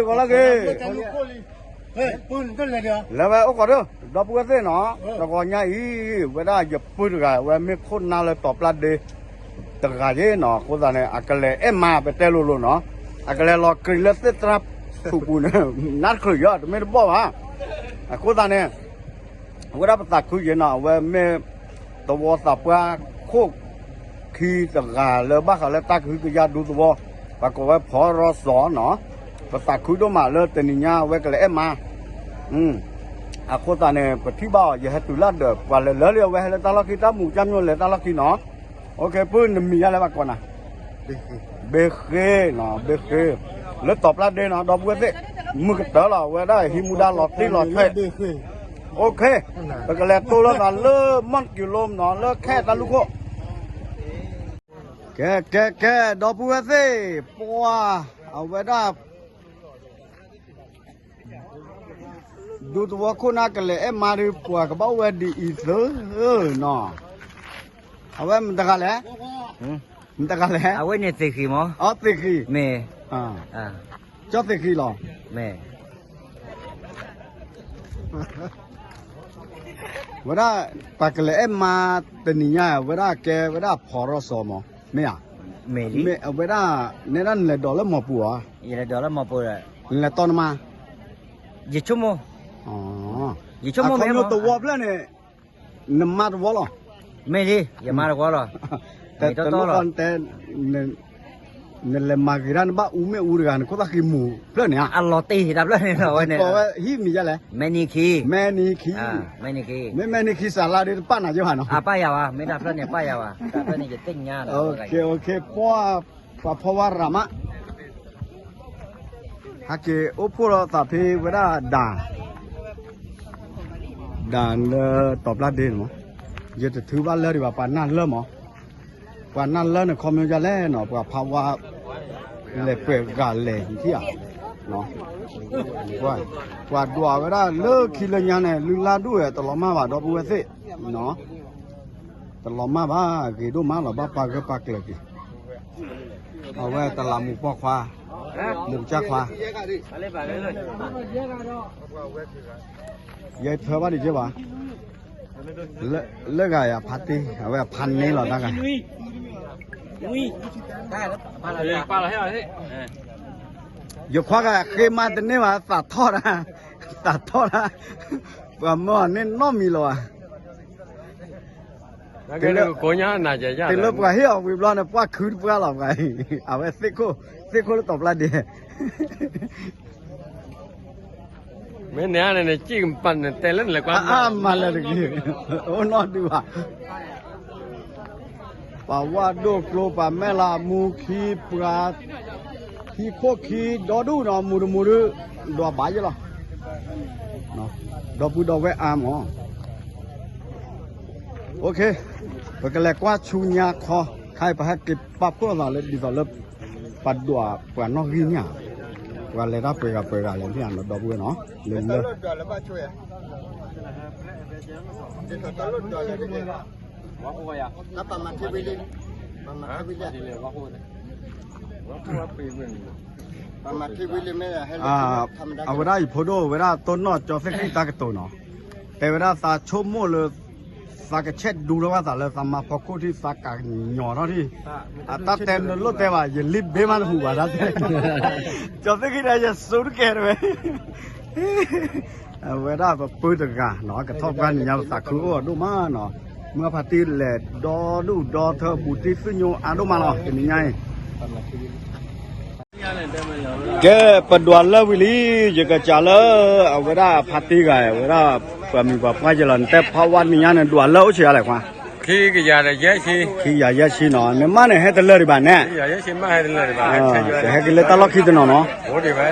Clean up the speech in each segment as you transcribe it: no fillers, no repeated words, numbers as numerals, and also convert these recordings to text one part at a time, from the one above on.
có là cái Pun tu le dia. là vậy ông có được đó bữa thế nó có nhà ý với đó dập bự cái với mấy con nào là top lát đi tất cả thế nó có ra này cái này em mà bị tê luôn nó cái này lo cái này tết trap phụ phụ này nát khơi đó mấy đứa bỏ à có ra này với đó bắt khơi gì nó với mấy tàu tập qua khô khi tất cả là bác là ta khơi cái giá đủ tàu và có với phò rò sò nó bắt khơi đó mà là tên nhà với cái này em mà cô ta này bật thi bao giờ hết tụi lát được và lấy liều về là ta lo khi ta mù chăm luôn là ta lo khi nó ok pun mình ra lại bà con à bê khê nó bê khê lấy tập lát đây nó đọc cái gì mưa cái tớ là về đây hi mu đa lọt tí lọt thế ok bây giờ là tôi là lơ mất kilo nó lơ khe ta lúc hộ cái đọc cái gì wow ở về đóดูตัวคนนักเลยเอ็มมาดูปัวกระเป๋าเวดีอีเสือเนาะเอาไว้มันตะกันเลยมันตะกันเลยเอาไว้ในตึกขี้มั้งอ๋อตึกขี้เมย์จอดตึกขี้หรอเมย์เวลาปากเลยเอ็มมาตัวนี้เนี่ยเวลาแกเวลาพอรสอมั้งไม่อ่ะเมย์ดิเวลาในนั้นเลยดอลแล้วหมอปัวยังเลยดอลแล้วหมอปัวเลยเลยตอนมายี่ชั่วโมงอ๋อยี่ชั่วโมงไม่หมดตัววอบแล้วเนี่ยน้ำมันวอลไม่ดิอย่ามาแล้วก็หรอแต่ลูกคนแต่เนี่ยเลยมากี่ร้านบ้าอุ้มไม่อุ้ยกันก็ตะกี้หมูเรื่องเนี้ยอัลลอฮ์ตีดับเลยเนี่ยวันนี้ก็ว่าฮีมีอะไรแม่นี่ขี้แม่นี่สาลาเดี๋ยวป้าหน้าเจ้าหันเนาะป้ายาวะไม่ดับแล้วเนี่ยป้ายาวะดับแล้วเนี่ยจะติ้งยาโอเคเพราะว่ารามาฮักเกอพูดเราตัดที่เวลาด่านตอบรับดีมั้งจะถือว่าเลิศดีกว่าปานนั่นเลิศมั้งปานนั่นเลิศเนี่ยคอมมิวจะเล่นเนาะเพราะว่าเลยเปิดการเล่นที่อ่ะเนาะว่าดัวเวลาเลิกคิดเลยยังเนี่ยลืมลาด้วยตลอดมาว่าดอกบัวสิเนาะตลอดมาบ้ากี่ดูมาหรอบ้าปากก็ปากเลยกี่เอาไว้ตลาดหมูปอกควาหมูจักควายัยเธอว่าดิเจ้าเลิกไงอ่ะพัดที่เอาไว้พันนี้หรอตั้งไงได้แล้วปลาอะไรให้เราอยู่ควักอะเคยมาแต่เนี่ยว่าตัดทอดนะว่ามั่วเนี่ยน้อมีหรอcái này có nhá nãy giờ thì lúc mà hiểu vì lo là quá khứ quá làm cái à vậy xích cô nó tập lại đi mấy này chỉ cầnปั่นแต่เล่นเลยกว่ามาเลยกี่โอ้นอนดีว่ะป่าว่าโดกโลป่าแม่ลามูคีปลาคีโคคีดอดูเนาะมูดูดอบ่ายเหรอเนาะดอปูดอเวอามอ๋อโอเคไปกันเลยกว่าชูญาคอใครไปให้เก็บปั๊บก็เราเลยดีต่อเล็บปัดดัวกว่านอกที่เนี่ยว่าเลยรับไปกับอะไรที่อ่านดอกบัวเนาะเล่นเลยเอาเวลาอีพอดูเวลาต้นนอจอเซ็กซี่ตากระตุนเนาะแต่เวลาตาชมโม่เลยสากเช็ดดูแล้วว่าสารเลยสามาพอคู่ที่สากหย่อเนาะที่ตาเต็มรถแต่ว่าอย่าลิบเบมันหัวนะจบที่กี่ได้จะสู้แก่เลยเวลาแบบปืนตะกาเนาะกระทบกันยาวสักคือดูมาเนาะเมื่อพัดตีแหลดอเธอบุตรซึ่งโยอาดูมาเนาะเป็นยังไงแกปัดดวนแล้ววิลีจะกระจายแล้วเอาเวลาพัดตีกันเวลามีแบบว่าจะหล่นแต่ภาวะนี้เนี่ยด่วนแล้วเชื่ออะไรกว่าขี้ก็อย่าได้เยอะชีขี้อย่าเยอะชีเนาะเนี่ยมันเนี่ยให้ตะเลิดบ้านเนี่ยขี้อย่าเยอะชีไม่ให้ตะเลิดบ้านแต่ให้กินเลยตลอดขี้ตัวเนาะโอ้ดีไหม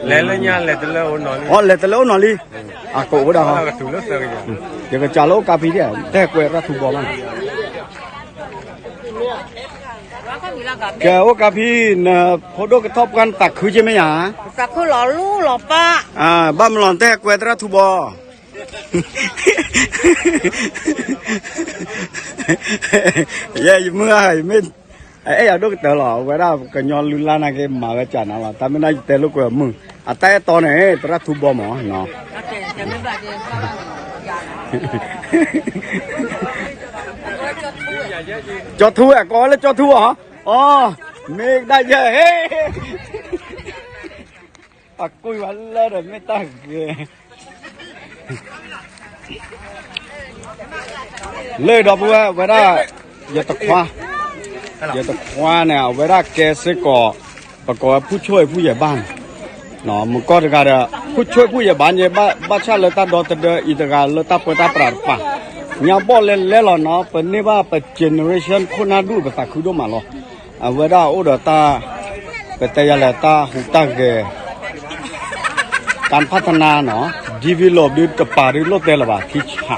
เล่นเลยเนี่ยเล่นตะเลิดอุ่นหน่อยอ๋อเล่นตะเลิดอุ่นหน่อยอ่ะโก้ดาวถูกแล้วเสือกันเดี๋ยวก็จ่าโลกาพีเนี่ยแต่กวยรัฐถูกบอกมันแกโอกาพีเนี่ยพอดูกระทบกันตักคือใช่ไหมอ่ะตักคือหล่อลู่หล่อป้าบ้ามหล่อนแต่กวยรัฐถูกบอกเย้เมื่อไม่ไอ้อยากดูแต่หล่อเวลาก็ย้อนลุลานาเกมาเวจานะล่ะแต่ไม่ได้แต่ลูกก็มึง à tay to này tao thu bò mỏ nó cho thu à có là cho thu hả mình đã giờ hết à cùi vẫn lên rồi mới tăng lời đó vừa vậy đó giờ tập hoa nào vậy đó kẻ sẽ có và cóผู้ช่วยผู้ใหญ่บ้านเนาะมันก็จะการผู้ช่วยผู้ใหญ่บ้านเนี่ยบ้านชาเลต้าดอตเดออีตกาเลต้าเปิดตาปราดป่ะเนี่ยบอกเล่นเล่นเนาะเป็นนี่ว่าเป็นเจเนอเรชันคนน่าดูแบบตาคือดูมาหรอเวลาโอ้เดตาเป็นแต่ยาเลต้าหูตาเกการพัฒนาเนาะ develop ด้วยกับป่าด้วยโลกเดลว่าที่ฉะ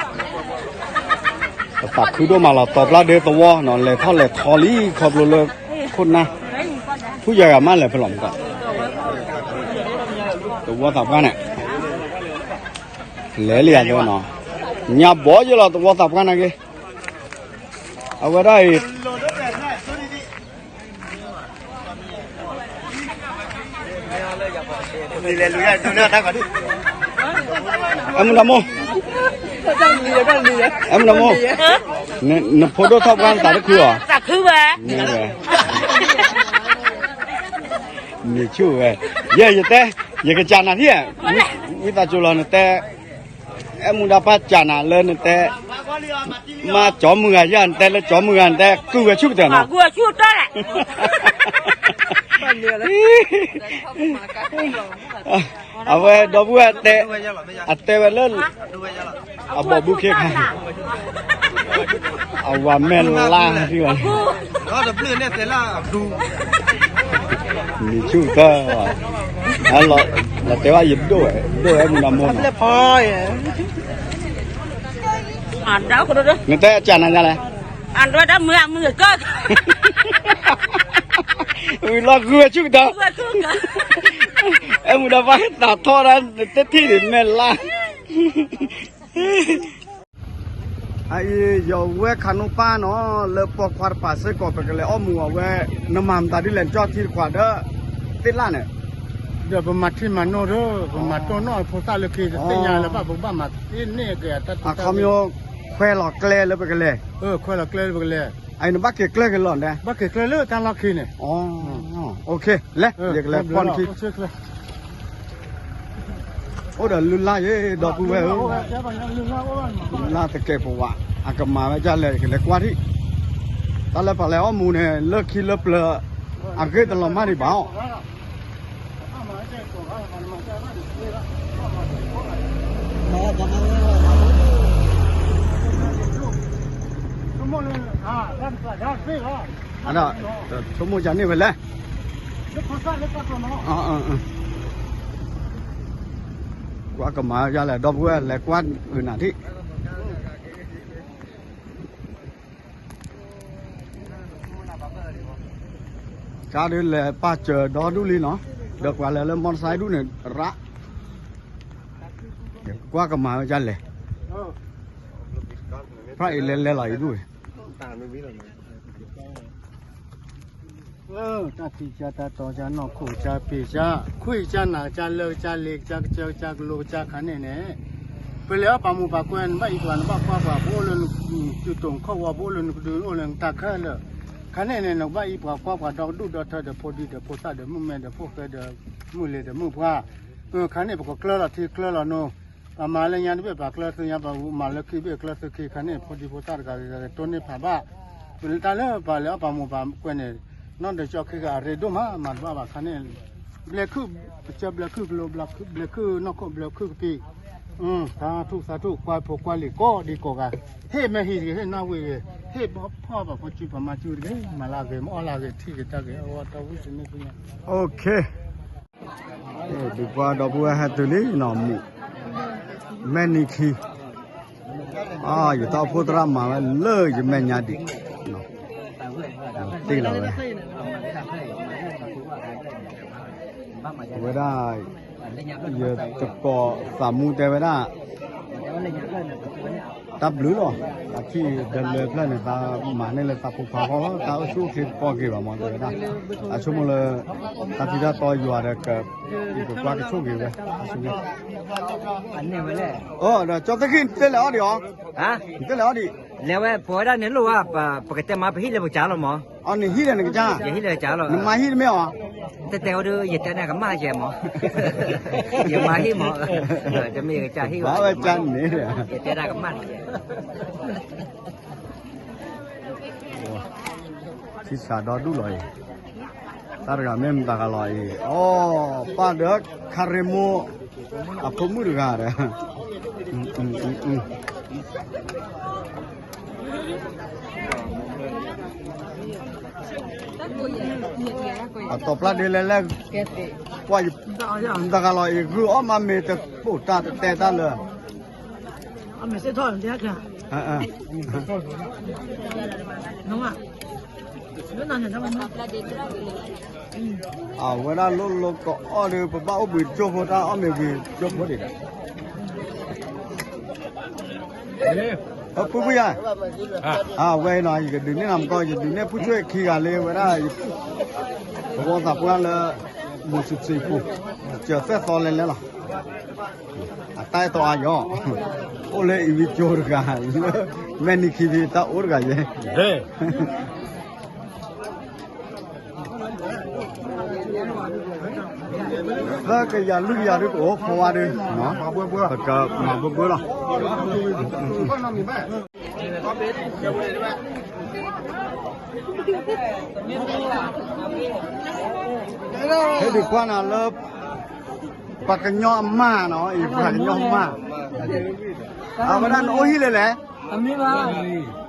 ตาคือดูมาเราตอบละเดตัวเนาะเลยเท่าเลยทอลี่ขอบเลยคนนะผู้ใหญ่มาเลยพลอมกันตัวตับกันเนี่ยเลี้ยด้วยเนาะเนี่ยบ่อยอยู่แล้วตัวตับกันนะแกเอาไว้ได้เลยลุยดูเนี่ยท่าก่อนดิem namo em namo nè photo tháp gan tại khu à Dạ khứ về nhiều chú về giờ thế giờ cái chăn này thế người ta chú là thế em muốn đáp chăn à lên thế mà chó mưa ngày giờ thế là chó mưa ngày thế cứ về chút tiền nào Vừa chút đó này à về đó vừa thế à thế về lên à bỏ bút kia hay à và men la đi rồi đó là bữa nay thế là đủ nhiều chú cơ à là thếว่าหยิบด้วยem muốn làm mónพอย Ăn đó cái đó đó người ta chả là này Ăn đó đã mưa cơ lo gưa chút đó Vừa cơ cả em đã phải tạt thọ ra tết thi đến men la ai giờ về khanu pa nó lợp bọc quạt pa sẽ có phải cái lẽ mùa về nằm mầm ta đi lên cho thi quạt đó tết la này giờ bữa mặt thì mà nó đó bữa mặt nó phô sa lực thì tên nhà là bữa mặt cái này cái ta không yo khoe lọ kle lên cái lẽ khoe là kêu bữa lẹ ai nó bắt cái kle cái lọn đây bắt cái kêu lỡ ta lắc khi này ok lẽ việc lẽ con khi ô đờ lula vậy đọc về là cái phụ vạ à cầm mà bây giờ cái lẽ qua đi ta lại phải lẽ mù này lỡ khi lỡ lỡ à cái tao làm mà đi bảo đó số mua chén này về lên qua cầm mà ra là đọc về là quan nào thế cá đây là ba chờ đó đu li nó được gọi là lên món sai đu này rã qua cầm mà ra lệ phải lên lại đuôi ta chỉ cha ta to cha nó khổ cha bì cha khui cha nào cha lơ cha lệ cha chơi cha lô cha khán này nè bây giờ bà mua bà quen bà ítวันbà qua bà bố lên từ tổng kho bà bố lên từ ô lên ta khá là khán này nó bà ít bà qua bà đào đu đào thơ đào phô đi đào phô sa đào mua mè đào phô cái đào mua lệ đào mua hoa khán này bà có kêu là thì kêu là nó mà lên nhà nó biết bà kêu thì nhà bà mà lên khi biết kêu thì khán này phô đi phô sa cái tôn này bà bà bây giờ là bà mua bà quen này nó để cho cái gà rê đốm á mà bà khán này black cube cho black cube lo black cube nó có black cube pi sa thu quay lì có đi có gà hết mà hì cái nào về hếtพ่อแบบพอจีบมาจูดcái mà là cái mà là cái thì cái ta cái ở tao vui sinh cái ok đi qua đó bữa hai tuần này nó mù men đi khi giờ tao phụ ra mà lơ gì men nhà đi tí là vậy vậy đó giờ tập cò sắm mua thế vậy đó ta blue lo ta chi de le plan ne ta ma ne le ta pu pa ko ta su ki ko ki ba mo de da a chu mo le ta ti da to yu de ka ko kwa ka chu ki be a chu ki อันนี้ไว้แล้ว oh da cho ta kin te le o di o ฮะ te le o di แล้วว่าพอได้เนี่ยรู้ว่าปกติมาไปที่เลยบ่จ้าหรอหมอ on ni hi de ne ka ja อย่าที่เลยจ้าหรอ ni ma hi de me o แต่ว่าดูอย่าแต่น่ะก็มาแจหมออย่ามาที่หมอจะมีก็จ้าที่ ba ba chan ni de อย่าแต่น่ะก็มา chi sa do du lo ta ga mem ta ga lo oh pa de karemo a ko mu ga de a to pla de le qua ta ga lo gu o ma me te pu ta te ta le 我们是多人家看， 喏啊，你那现在我们。 à vừa ra lô lô có ở đây bà bảo bị cho vô ta ở miền bị cho vô đi phụ bây giờ về nói cái đừng nên làm coi đừng nên phụ chơi khi gà lên vừa ra bọn tập quan là một chút xíu phụ chờ phép to lên là tay to ai nhở ô lê bị cho được cả mình khi đi ta ổn cả vậy đó cái giờ lúc giờ được ốp hoa đi nó thật cả mà bữa rồi thế thì qua nào lớp và cái nho ma nó ý phải cái nho ma à mà đang ôi lên nè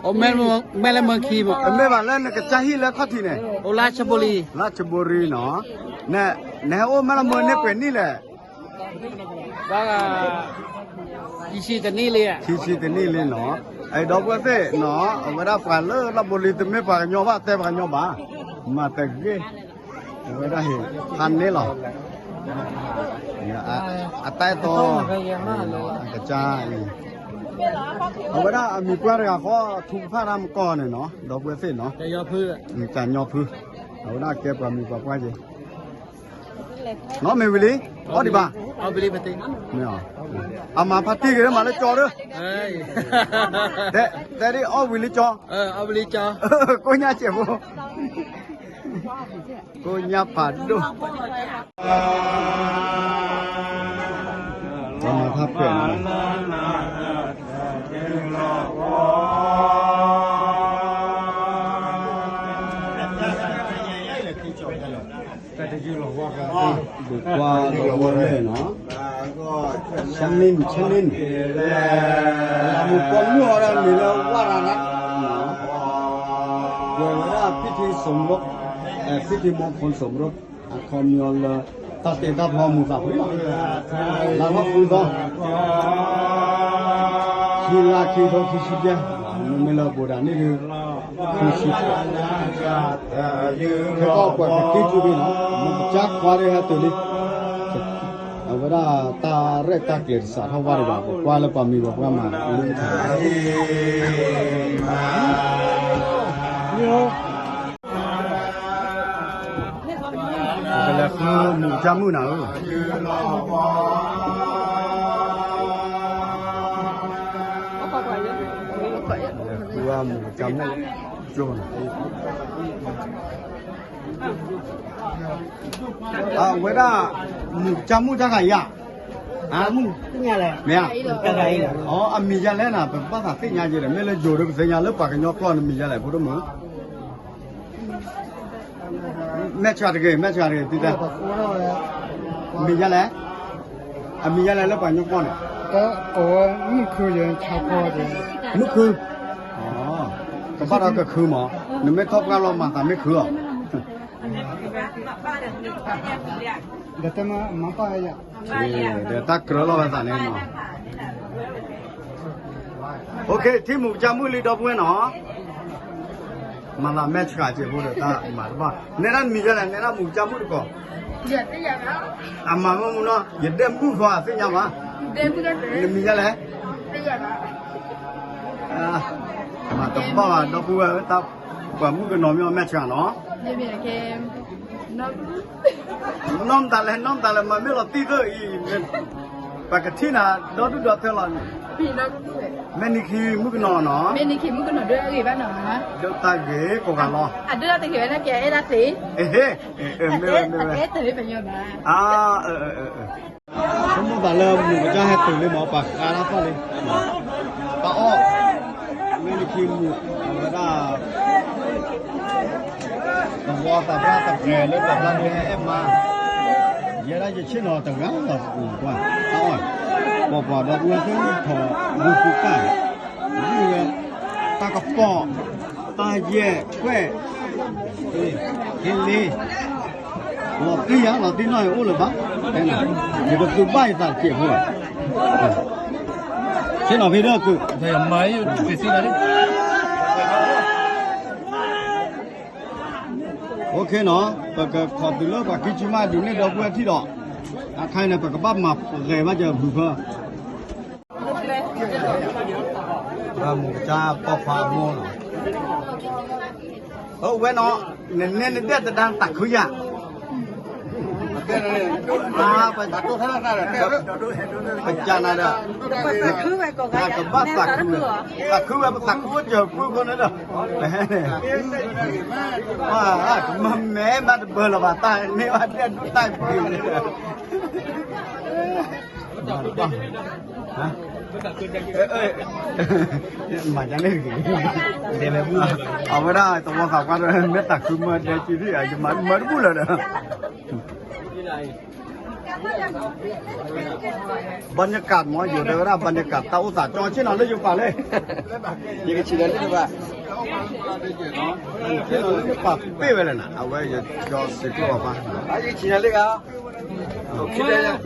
โอ้แม่ละเมืองคีบ่ mấy bạn lên cái cha hi lên khó thì này โอราชบุรี lá chè bồ ri nó nè nè ô mà là mưa nè quên đi nè ว่าอีชีตะนี่เลยอ่ะ chi thì đi lên nó ai đó có thế nó mà đã phải lỡ là bồ ri thì mấy bạn nhau ba thế bạn nhau ba mà thế cái người ta hiểu ăn đấy rồi à tay to cái cha ở đóมีกว่าเลยเขาทุ่งผ้ารำก่อนเนาะดอกบัวเส้นเนาะ จะยอพื้น จานยอพื้นเอาหน้าเก็บกับมีกว่าจีเนาะไม่วิลีอ๋อดีป่ะ เอาไปรีบติ ไม่เอาเอามาพัดที่กันมาแล้วจอด้วย เอ้ย แต่ดิอ๋อวิลีจอ เอาไปรีจอ กูย่าเจ็บกูย่าผัดดูเอามาทับเปลี่ยนดูกว่าตัวเลยเนาะชั้นนินมุกคนมั่วแล้วมีแล้วว่าระนัดเนาะเวลาพิธีสมรสพิธีมงคลสมรสคอมยอลตัดเตตัดพอมุสับแล้วก็คุยต่อคีลาคีโตคีชิเดียไม่เลิกบูดานี่คือคีชิเขาก็กว่าคีจูบีเนาะมันจักว่าเลยฮะตัวนี้เอาเวลาตาเรตาเกลิดสาเขาว่าเลยแบบว่าแล้วปามีบอกว่ามาเรื่องถ่ายแล้วคือหมูจามูนะว่าหมูจามูโจนเวลาหมูจามูจะไงอ่ะมูเนี่ยแหละเนี่ยจะไงอ๋อมีจะแล้วนะเป็นภาษาสิญญาจีเลยไม่เลยโจรเป็นสิญญาแล้วปากกันยอกล้อนมีจะอะไรพูดมั้งแม่ชาติเกย์ติดตามีจะแล้วมีจะแล้วปากยอกล้อนเนี่ย ก็โอ้นี่คือยังชาวพอดี มุกคืออ๋อแต่บ้านเราก็คือหมอนี่ไม่ทบกันเรามาแต่ไม่คือ เดี๋ยวจะมาป้ายอ่ะ เดี๋ยวตักเกลือเราไปสั่งเนี่ยหมอโอเคที่หมูจามุลีดอกบัวเนาะมาละแม่ชาเจ็บพูดตามาบ้าเนี่ยนั่นมีอะไรเนี่ยนั่นหมูจามุดีกว่าอามาโมมุนเนาะยัดเดิมกู้ฟ้าสิยังวะเดิมกู้กันมีอะไร mà tập bao đó bữa tập quả mua cái nồi mẹ chả nó như vậy là kem nó nôm ta lên mà biết là tí thôi và cái thi nào đó được theo là vì nó cũng vậy mẹ đi khi mua cái nồi nó bên đi khi muốn cái nồi đưa gì bác nói được ta ghế cố gắng lo đưa thì kiểu nó kể ra tí mẹ tới bao nhiêu bà không muốn bà lơ mình cho hai từ lên mỏ bạc nó phát lên tao mẹ đi khi mua người ta mua tập ra tập nghề lên tập làm nghề em mà giờ đây chỉ nó từng ngắn là quá tao bỏ đó vừa cái thọ vừa phụ cả như ta có bỏ ta về quê thì đi một cái giá là tin nói ô là bác đây này thì được cứ bay ra chuyện rồi thế nào bây giờ cứ Thì mấy cái gì đấy. ok nó và cái khó từ lớp và cái chú mai đứng lên đó quên thi đó khai này phải có bắp mập ghề bao giờ vừa vừa một cha bọc hoa mua quên nó nên biết đang tặng khứ à phải tặng tôi thấy là ra rồi phải cha này đó cái bắp tặng khứ chờ khứ con nữa đâu mà mẹ mà bơ là bà tay nếu mà đen tay mà chẳng nên gì để là vui ở bên đó tôi muốn học qua rồi biết tặng khứ mà để chỉ đi ở mà mới vui là đượcบรรยากาศหมออยู่ในระดับบรรยากาศเตาอุตสาหจอเช่นเราเลยอยู่ป่าเลยยังชิลเลยดีกว่าเช่นเราเลยป่าเป้ไปเลยนะเอาไว้จะจอสิบกว่าป่ะยังชิลเลยครับโอเคเลย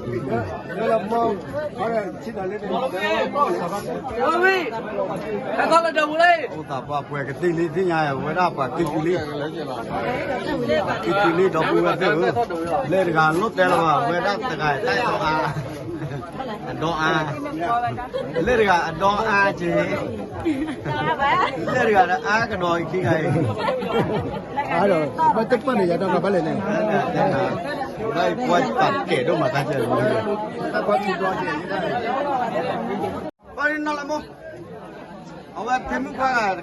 แล้วเรามองเขาเลยชิลเลยดีกว่าโอ้ยถ้าเขาเราจะบุเลยอุตสาหป่าป่วยกันที่นี่ที่ไงเวลาป่ากินจุลีกินจุลีดอกบัวเด้อเล่นการลดแต่ละว่าเวลาตะไคร้ใต้ตัวอาdoa lên gà doa chị lên gà á cái đồi khi ngày rồi bắt tức bắt này giờ đâu là bắt lên này đây quay tập kể đâu mà ta chơi ta có gì đó quay nó lại mua ông ấy thêm qua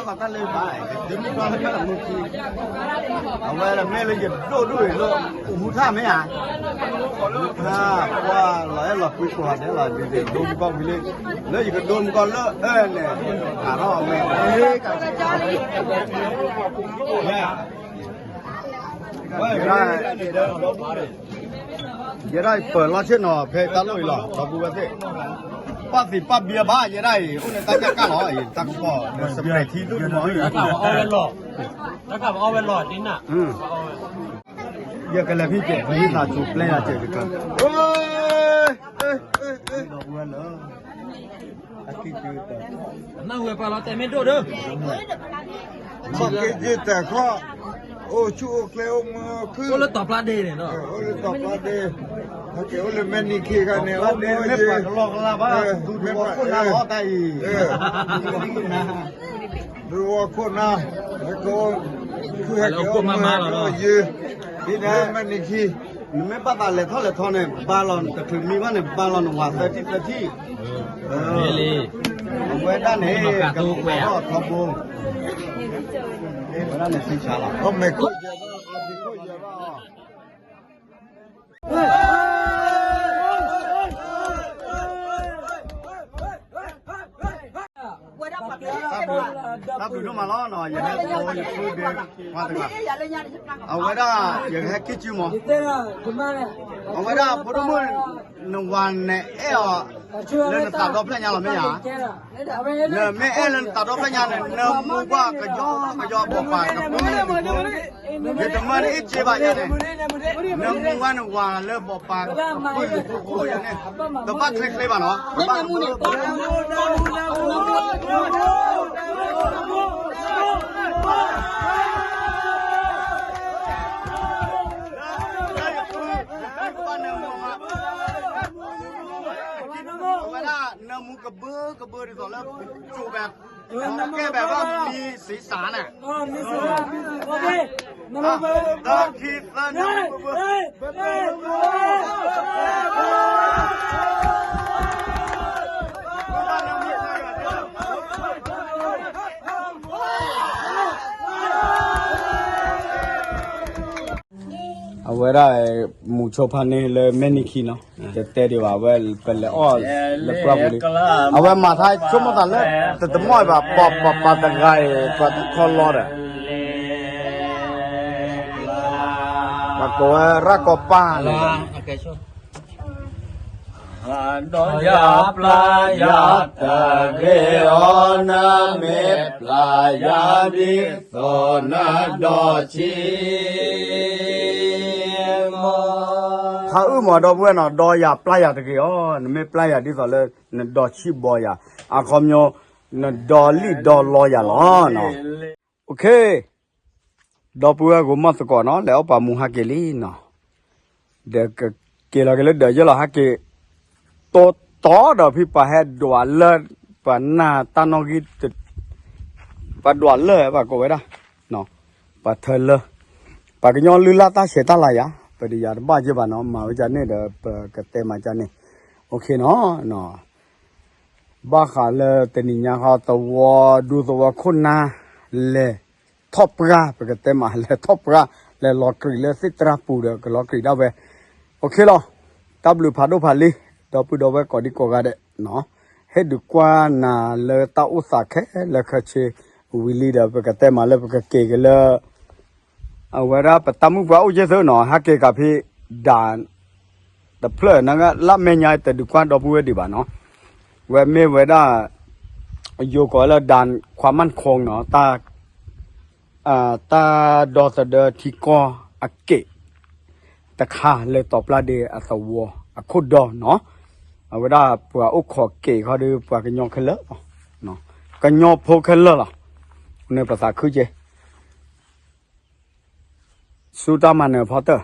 là ta lên bài thêm qua nó là một chi ông ấy là mẹ lên giật đôi đuổi luôn ủ tha mấy à ha qua lấy là quý quả đấy là để đôn con đi lên lấy gì cái đôn con lỡ ê này cả nó mẹ giờ đây ปิดล้อเช่นหนอเพตาลุยหล่อตะบูกันสิป้าสิป้าเบียร์บ้าgiờ đây ông này ta chắc cả nó ấy ta cũng bỏ được sập này thì lúc nóiแล้วกลับเอาไปหลอดแล้วกลับเอาไปหลอดนี่น่ะ giờ cái là phi trẻ phi là chụp lên là trẻ được cơ đồ quên nữaนั่งเวปลาแต่ไม่โดดเด้อ mà cái gìแต่ข้อโอ้ชูเคลวมือคือ ก็เลยตอบปลาเดเนี่ยเนาะ โอ้เลยตอบว่าเดถ้าเกี่ยวเลยแม่นี่ขี้กันเนี่ย là โอ้ để ย mẹ phải lọc là baดูดูว่าคนน่าล้อใจ ดูว่าคนน่ะแล้วก็คือให้เกี่ยวมือยืนที่นั่นแม่นี่ขี้ ไม่ป้าตาเลยเท่าเลยเท่าเนี่ยบาลอนแต่ถึงมีว่าเนี่ยบาลอนว่าแต่ที่ เมลี เวด้านนี้กับก็ทบงเวด้านนี้สิชาละ ก็ไม่คุยเยอะถ้าดูน้ำมาล้อหน่อยอย่างนี้โอ้ยคุยเบียร์มาถึงละเอาไว้ได้อย่างให้คิดชิวมั้งเอาไว้ได้พอรู้มั้ยหนึ่งวันเนี่ยเล่นตัดดอกพลังงานหรือไม่หรอเนี่ยไม่เล่นตัดดอกพลังงานเนี่ยเนื้อมูว่ากระยอบอกปากกับมือเดี๋ยวจะมาได้เจ็บอะไรเนี่ยเนื้อมูว่าหนึ่งวันเริ่มบอกปากกับมือกูอย่างนี้แต่บ้านเคล็ดๆป่ะเนาะบ้านมูเนี่ยเวลาเนื้อมูกระเบื้อที่สอนแล้วจูแบบ สีสารน่ะ 哦，没事啊，我给，那么不， ตาขีดแล้วนะเอาไว้ได้หมู่ชาวพันธุ์เลยไม่นิคีเนาะแต่เดี๋ยวว่าเป็นเลยอ้อแล้วปรับเลยเอาไว้มาท้ายชั่วโมงตันเลยแต่ตะม้อยแบบปอบตะไคร้ปอบคอลอดอ่ะมาโกะรักกป้าเลย ดอยาปลายาตะเกอนาเมปลายาดิโสนาดอชีม ถ้าหมอดอกเว้นดอยาปลายาตะกี้อ๋อไม่ปลายาที่สุดเลยดอชิบอยาอาคอมโยดอลีดอลอยาล้อเนาะโอเคดอปัวกูมาสก่อนเนาะแล้วปามูฮักเกลีเนาะเด็กเกลาเกลเดี๋ยวจะเราฮักเกโตต่อดอพี่ปะเฮดวเลปะนาตานอกิปะดวเลปะกูไว้ได้เนาะปะเธอเลปะกยอนลือลาตาเสตาลายาปะดิยาบ้าเจ็บเนาะมาวิจารณ์เนี่ยเดี๋ยวกเตมาจารย์เนี่ยโอเคเนาะบ้าขาเลแต่นี่ยังเขาตัวดูตัวคนน่ะเลยท็อปกาปะกเตมาเลยท็อปกาเลยล็อกกรีเลยสิตราปูเดก็ล็อกกรีได้เว้โอเคเนาะตับลูพาดูพาลีดอปูดอเว้ก่อนดีกว่าเด้เนาะเฮ็ดดีกว่าน่ะเลยตาอุตสาห์แค่เลยคเชวิลีเดปะกเตมาเลยปะกเกกเลยเอาไว้รับปะตามุกว่าอุเจเสเนาะฮักเกกับพี่ดานแต่เพลนั่นก็ละเมญายแต่ดีกว่าดอปูเวดีบ่าเนาะเวเมเวด้าอยู่ก็แล้วดันความมั่นคงเนาะตาดอสเดอที่ก็อเกะตะคาเลยตอบลาเดอสวอคุดดอเนาะเอาไว้ได้ปัวอุขอเกะเขาดูปัวกันยองเคลเนาะกันยองโพเคลล่ะในภาษาคือเจสุดามันเนอพอเตอร์